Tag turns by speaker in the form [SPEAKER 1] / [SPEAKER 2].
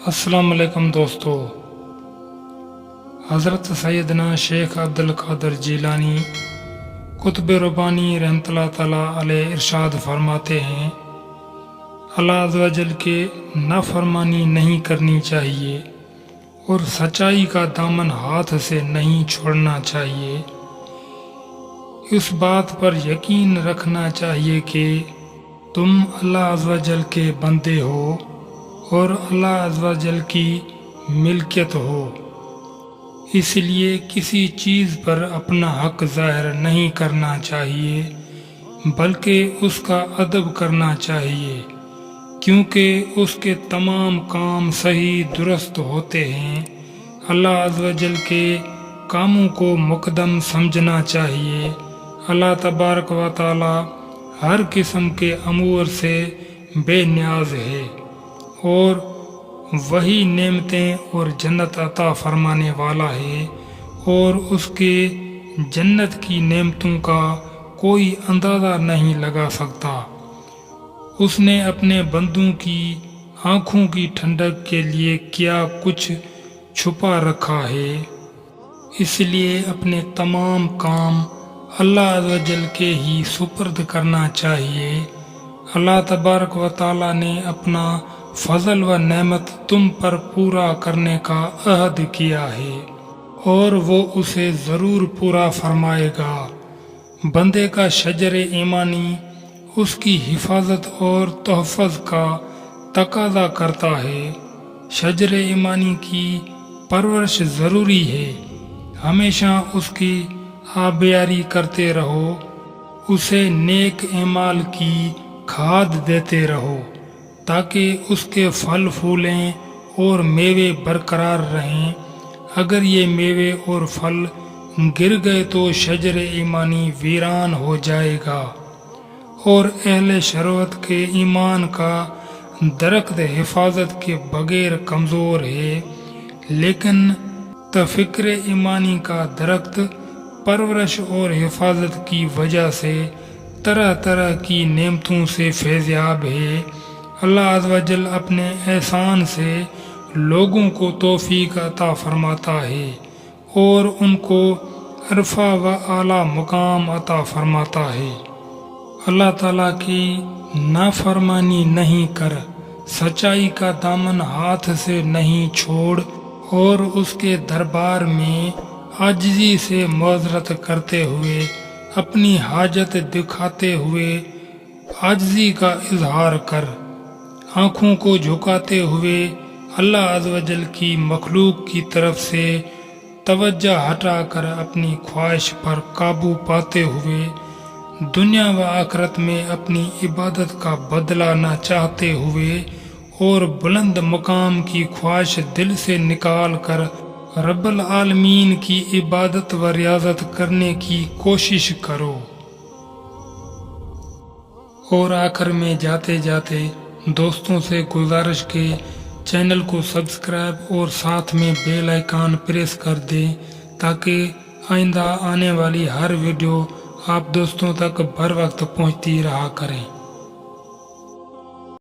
[SPEAKER 1] السلام علیکم دوستو، حضرت سیدنا شیخ عبدالقادر جیلانی قطب ربانی رحمۃ اللہ تعالیٰ علیہ ارشاد فرماتے ہیں، اللہ عز و جل کے نافرمانی نہیں کرنی چاہیے اور سچائی کا دامن ہاتھ سے نہیں چھوڑنا چاہیے۔ اس بات پر یقین رکھنا چاہیے کہ تم اللہ عز و جل کے بندے ہو اور اللہ عز و جل کی ملکیت ہو، اس لیے کسی چیز پر اپنا حق ظاہر نہیں کرنا چاہیے بلکہ اس کا ادب کرنا چاہیے، کیونکہ اس کے تمام کام صحیح درست ہوتے ہیں۔ اللہ عز و جل کے کاموں کو مقدم سمجھنا چاہیے۔ اللہ تبارک و تعالی ہر قسم کے امور سے بے نیاز ہے اور وہی نعمتیں اور جنت عطا فرمانے والا ہے، اور اس کے جنت کی نعمتوں کا کوئی اندازہ نہیں لگا سکتا۔ اس نے اپنے بندوں کی آنکھوں کی ٹھنڈک کے لیے کیا کچھ چھپا رکھا ہے، اس لیے اپنے تمام کام اللہ عز و جل کے ہی سپرد کرنا چاہیے۔ اللہ تبارک و تعالی نے اپنا فضل و نعمت تم پر پورا کرنے کا عہد کیا ہے اور وہ اسے ضرور پورا فرمائے گا۔ بندے کا شجر ایمانی اس کی حفاظت اور تحفظ کا تقاضا کرتا ہے۔ شجر ایمانی کی پرورش ضروری ہے، ہمیشہ اس کی آبیاری کرتے رہو، اسے نیک اعمال کی کھاد دیتے رہو تاکہ اس کے پھل پھولیں اور میوے برقرار رہیں۔ اگر یہ میوے اور پھل گر گئے تو شجر ایمانی ویران ہو جائے گا، اور اہل شروعت کے ایمان کا درخت حفاظت کے بغیر کمزور ہے، لیکن تفکر ایمانی کا درخت پرورش اور حفاظت کی وجہ سے طرح طرح کی نعمتوں سے فیضیاب ہے۔ اللہ عز و جل اپنے احسان سے لوگوں کو توفیق عطا فرماتا ہے اور ان کو عرفہ و اعلیٰ مقام عطا فرماتا ہے۔ اللہ تعالیٰ کی نافرمانی نہیں کر، سچائی کا دامن ہاتھ سے نہیں چھوڑ، اور اس کے دربار میں عاجزی سے معذرت کرتے ہوئے، اپنی حاجت دکھاتے ہوئے عاجزی کا اظہار کر، آنکھوں کو جھکاتے ہوئے اللہ عز و جل کی مخلوق کی طرف سے توجہ ہٹا کر اپنی خواہش پر قابو پاتے ہوئے، دنیا و آخرت میں اپنی عبادت کا بدلہ نہ چاہتے ہوئے، اور بلند مقام کی خواہش دل سے نکال کر رب العالمین کی عبادت و ریاضت کرنے کی کوشش کرو۔ اور آخر میں جاتے جاتے دوستوں سے گزارش کے چینل کو سبسکرائب اور ساتھ میں بیل آئیکن پریس کر دیں تاکہ آئندہ آنے والی ہر ویڈیو آپ دوستوں تک بر وقت پہنچتی رہا کریں۔